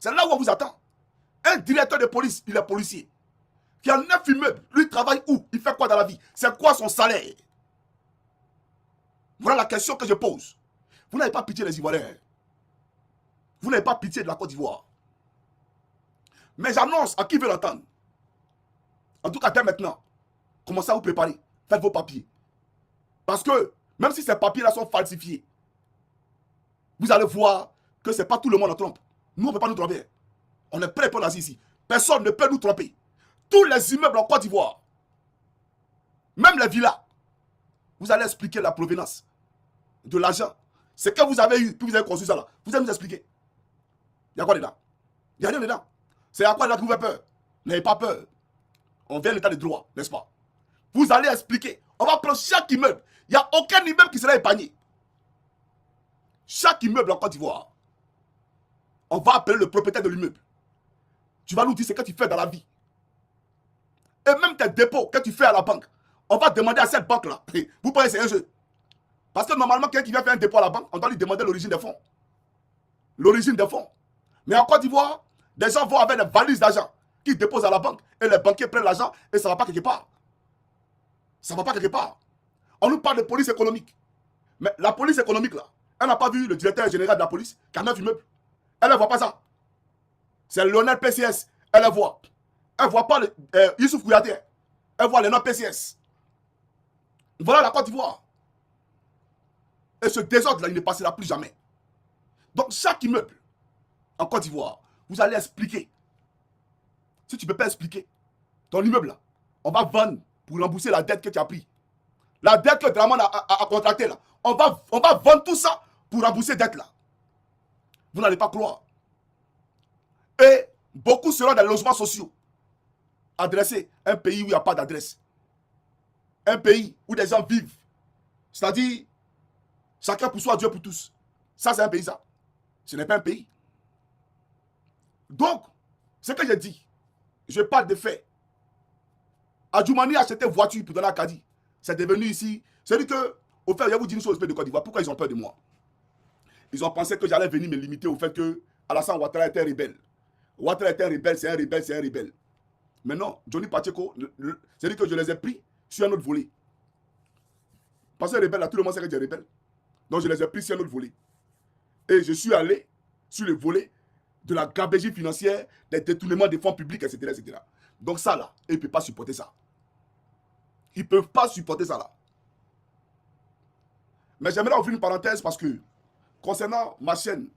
C'est là où on vous attend. Un directeur de police, il est policier. Qui a 9 immeubles, lui travaille où? Il fait quoi dans la vie? C'est quoi son salaire? Voilà la question que je pose. Vous n'avez pas pitié des Ivoiriens. Vous n'avez pas pitié de la Côte d'Ivoire. Mais j'annonce à qui veut l'entendre. En tout cas, dès maintenant, commencez à vous préparer. Faites vos papiers. Parce que, même si ces papiers-là sont falsifiés, vous allez voir que ce n'est pas tout le monde en trompe. Nous, on ne peut pas nous tromper. On est prêt pour l'Asie ici. Personne ne peut nous tromper. Tous les immeubles en Côte d'Ivoire, même les villas, vous allez expliquer la provenance de l'argent. C'est que vous avez eu, puis vous avez construit ça là. Vous allez nous expliquer. Il y a quoi dedans? Il n'y a rien dedans. C'est à quoi là que vous avez peur? N'ayez pas peur. On vient à l'état de droit, n'est-ce pas? Vous allez expliquer. On va prendre chaque immeuble. Il n'y a aucun immeuble qui sera épargné. Chaque immeuble en Côte d'Ivoire, on va appeler le propriétaire de l'immeuble. Tu vas nous dire ce que tu fais dans la vie. Et même tes dépôts que tu fais à la banque, on va demander à cette banque-là. Vous pensez que c'est un jeu? Parce que normalement, quelqu'un qui vient faire un dépôt à la banque, on doit lui demander l'origine des fonds. L'origine des fonds. Mais en Côte d'Ivoire, des gens vont avec des valises d'argent qu'ils déposent à la banque et les banquiers prennent l'argent et ça ne va pas quelque part. Ça ne va pas quelque part. On nous parle de police économique. Mais la police économique, là, elle n'a pas vu le directeur général de la police qui a 9 immeubles. Elle ne voit pas ça. C'est Lionel PCS. Elle le voit. Elle ne voit pas Youssouf Kouyaté. Elle voit les noms PCS. Voilà la Côte d'Ivoire. Et ce désordre-là, il ne passera plus jamais. Donc, chaque immeuble en Côte d'Ivoire, vous allez expliquer. Si tu ne peux pas expliquer, ton immeuble, là, on va vendre pour rembourser la dette que tu as prise. La dette que Draman a contractée, là. On va vendre tout ça pour rembourser cette dette-là. Vous n'allez pas croire. Et beaucoup seront dans les logements sociaux. Adressés à un pays où il n'y a pas d'adresse. Un pays où des gens vivent. C'est-à-dire, chacun pour soi, Dieu pour tous. Ça, c'est un pays, ça. Ce n'est pas un pays. Donc, ce que j'ai dit, je parle de faits. Adjoumani a acheté une voiture pour donner à Kadi. C'est devenu ici. C'est-à-dire que, au fait, je vais vous dire une chose de Côte d'Ivoire. Pourquoi ils ont peur de moi? Ils ont pensé que j'allais venir me limiter au fait que Alassane Ouattara était rebelle. Ouattara était un rebelle, c'est un rebelle, c'est un rebelle. Mais non, Johnny Pacheco, c'est-à-dire que je les ai pris sur un autre volet. Parce que rebelle, là, tout le monde sait que j'ai rebelle. Donc je les ai pris sur un autre volet. Et je suis allé sur le volet de la gabégie financière, des détournements des fonds publics, etc. etc. Donc ça, là, ils ne peuvent pas supporter ça. Ils ne peuvent pas supporter ça, là. Mais j'aimerais ouvrir une parenthèse parce que, concernant ma chaîne